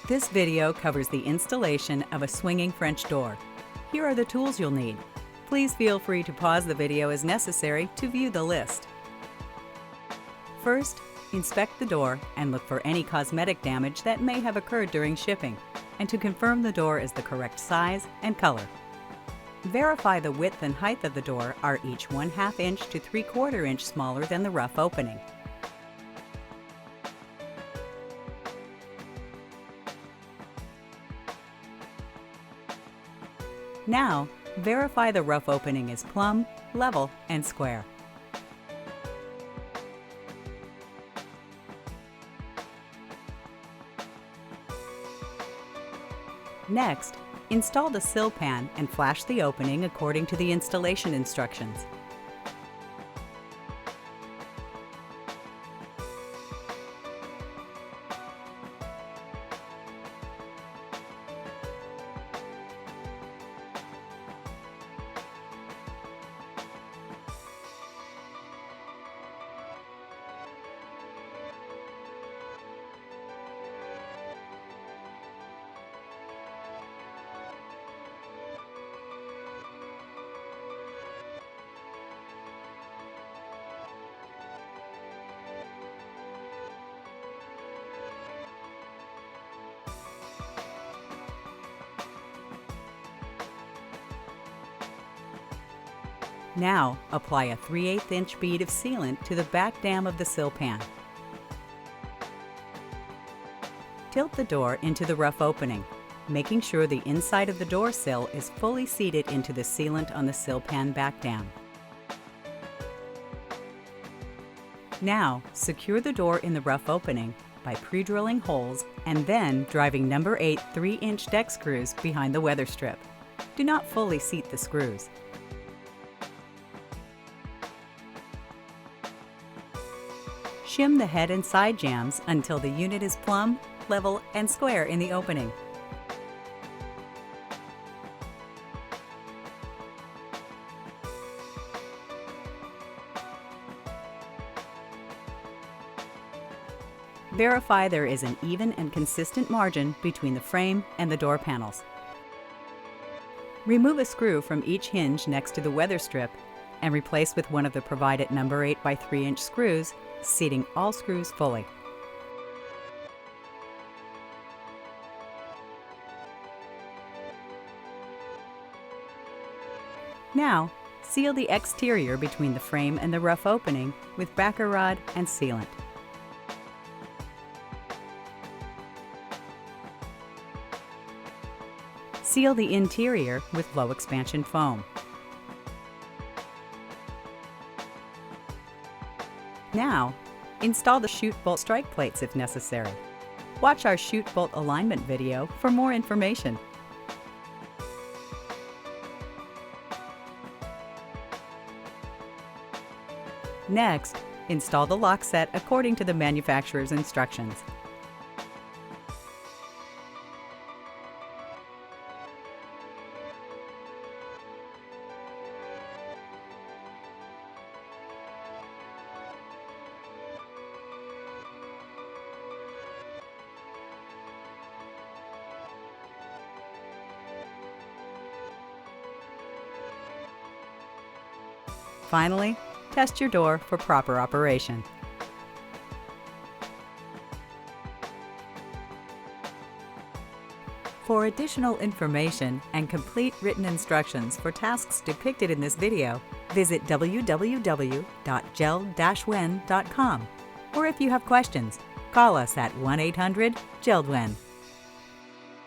This video covers the installation of a swinging French door. Here are the tools you'll need. Please feel free to pause the video as necessary to view the list. First, inspect the door and look for any cosmetic damage that may have occurred during shipping, and to confirm the door is the correct size and color. Verify the width and height of the door are each 1/2 inch to 3/4 inch smaller than the rough opening. Now, verify the rough opening is plumb, level, and square. Next, install the sill pan and flash the opening according to the installation instructions. Now, apply a 3/8 inch bead of sealant to the back dam of the sill pan. Tilt the door into the rough opening, making sure the inside of the door sill is fully seated into the sealant on the sill pan back dam. Now, secure the door in the rough opening by pre-drilling holes and then driving number 8 3-inch deck screws behind the weather strip. Do not fully seat the screws. Shim the head and side jambs until the unit is plumb, level, and square in the opening. Verify there is an even and consistent margin between the frame and the door panels. Remove a screw from each hinge next to the weather strip and replace with one of the provided number 8 by 3-inch screws, seating all screws fully. Now, seal the exterior between the frame and the rough opening with backer rod and sealant. Seal the interior with low expansion foam. Now, install the chute bolt strike plates if necessary. Watch our chute bolt alignment video for more information. Next, install the lock set according to the manufacturer's instructions. Finally, test your door for proper operation. For additional information and complete written instructions for tasks depicted in this video, visit www.JELD-WEN.com, or if you have questions, call us at 1-800-JELD-WEN.